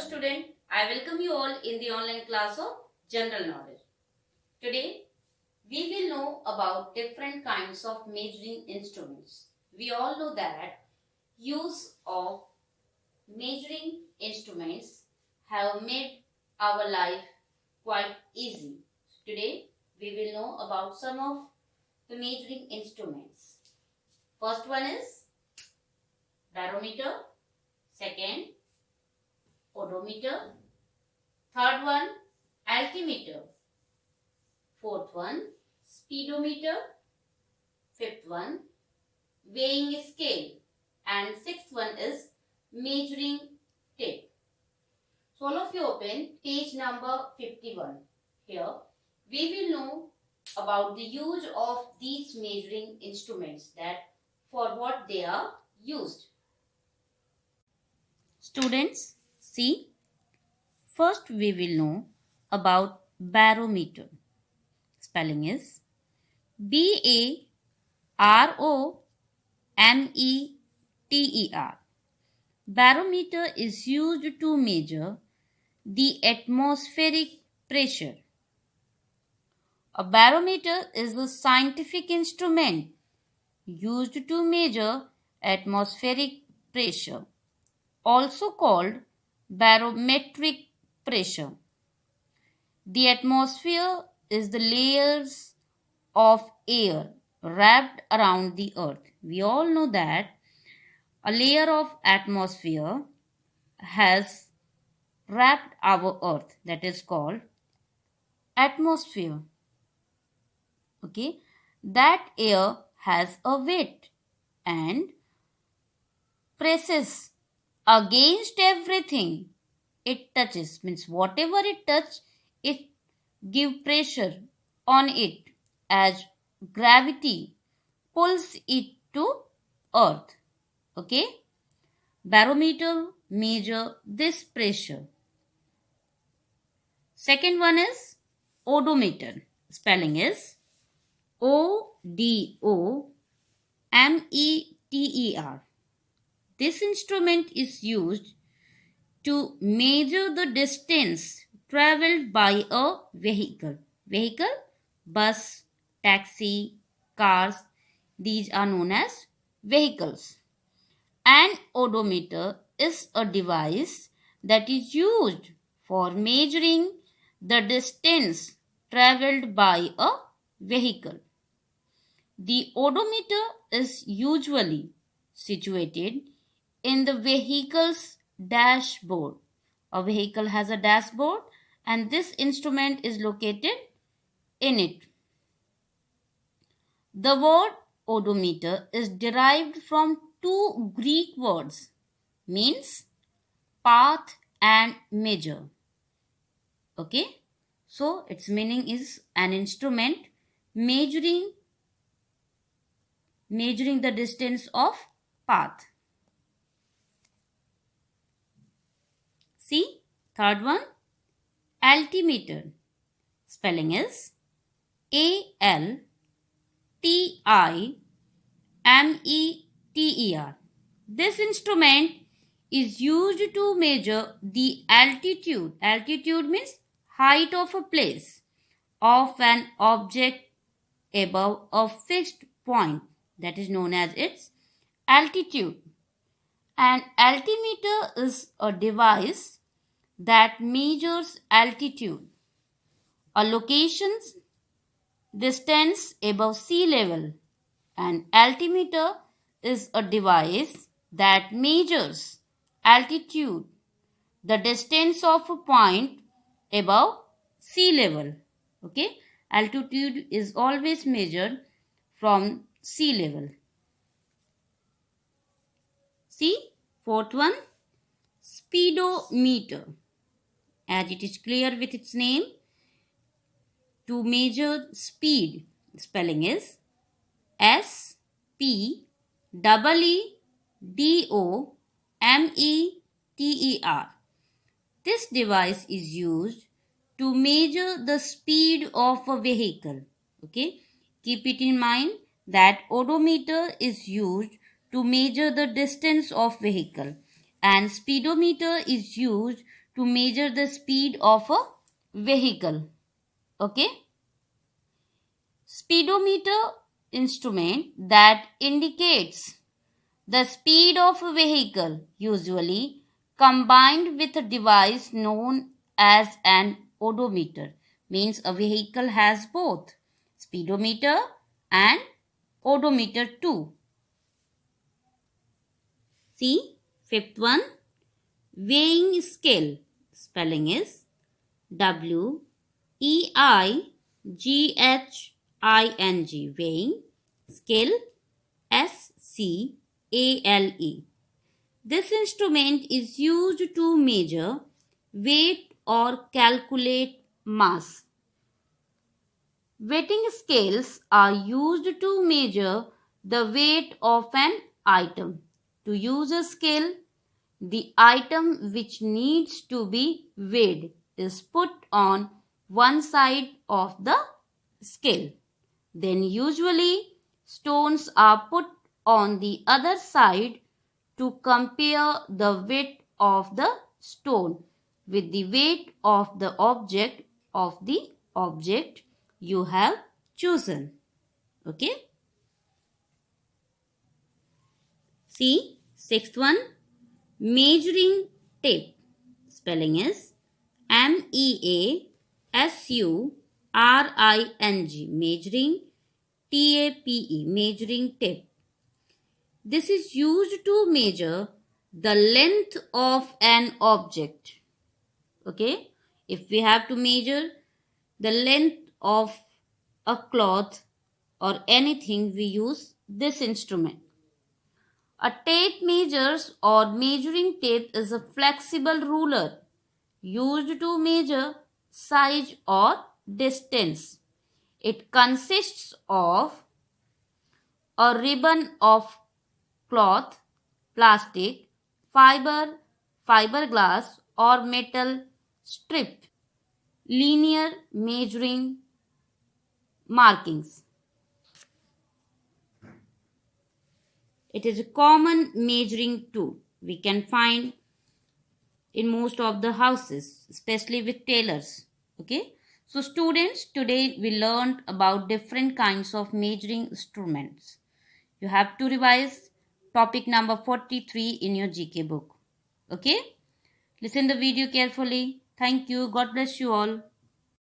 student, I welcome you all in the online class of General Knowledge. Today we will know about different kinds of measuring instruments. We all know that use of measuring instruments have made our life quite easy. Today we will know about some of the measuring instruments. First one is barometer, second odometer, third one altimeter, fourth one speedometer, fifth one weighing scale, and sixth one is measuring tape. So all of you open page number 51. Here we will know about the use of these measuring instruments, that for what they are used. Students, see, first we will know about barometer. Spelling is BAROMETER. Barometer is used to measure the atmospheric pressure. A barometer is a scientific instrument used to measure atmospheric pressure, also called barometric pressure. The atmosphere is the layers of air wrapped around the earth. We all know that a layer of atmosphere has wrapped our earth, that is called atmosphere. Okay, that air has a weight and presses against everything it touches. Means whatever it touches, it give pressure on it as gravity pulls it to earth. Okay, barometer measure this pressure. Second one is odometer. Spelling is ODOMETER. This instrument is used to measure the distance traveled by a vehicle. Vehicle, bus, taxi, cars, these are known as vehicles. An odometer is a device that is used for measuring the distance traveled by a vehicle. The odometer is usually situated in the vehicle's dashboard. A vehicle has a dashboard and this instrument is located in it. The word odometer is derived from two Greek words, means path and measure. Okay, so its meaning is an instrument measuring the distance of path. See, third one, altimeter. Spelling is ALTIMETER. This instrument is used to measure the altitude. Altitude means height of a place of an object above a fixed point, that is known as its altitude. An altimeter is a device that measures altitude, a location's distance above sea level. An altimeter is a device that measures altitude, the distance of a point above sea level. Okay, altitude is always measured from sea level. See, fourth one, speedometer. As it is clear with its name, to measure speed. Spelling is SPEEDOMETER. This device is used to measure the speed of a vehicle. Okay, keep it in mind that odometer is used to measure the distance of vehicle and speedometer is used to measure the speed of a vehicle. Okay. Speedometer instrument that indicates the speed of a vehicle, usually combined with a device known as an odometer. Means a vehicle has both speedometer and odometer too. See, fifth one, weighing scale. Spelling is WEIGHING. Weighing scale, SCALE. This instrument is used to measure weight or calculate mass. Weighting scales are used to measure the weight of an item. To use a scale, the item which needs to be weighed is put on one side of the scale. Then usually stones are put on the other side to compare the weight of the stone with the weight of the object you have chosen. Okay. See, sixth one, measuring tape. Spelling is MEASURING. Measuring, TAPE. Measuring tape. This is used to measure the length of an object. Okay. If we have to measure the length of a cloth or anything, we use this instrument. A tape measures or measuring tape is a flexible ruler used to measure size or distance. It consists of a ribbon of cloth, plastic, fiberglass or metal strip, linear measuring markings. It is a common measuring tool we can find in most of the houses, especially with tailors. Okay. So students, today we learned about different kinds of measuring instruments. You have to revise topic number 43 in your GK book. Okay. Listen the video carefully. Thank you. God bless you all.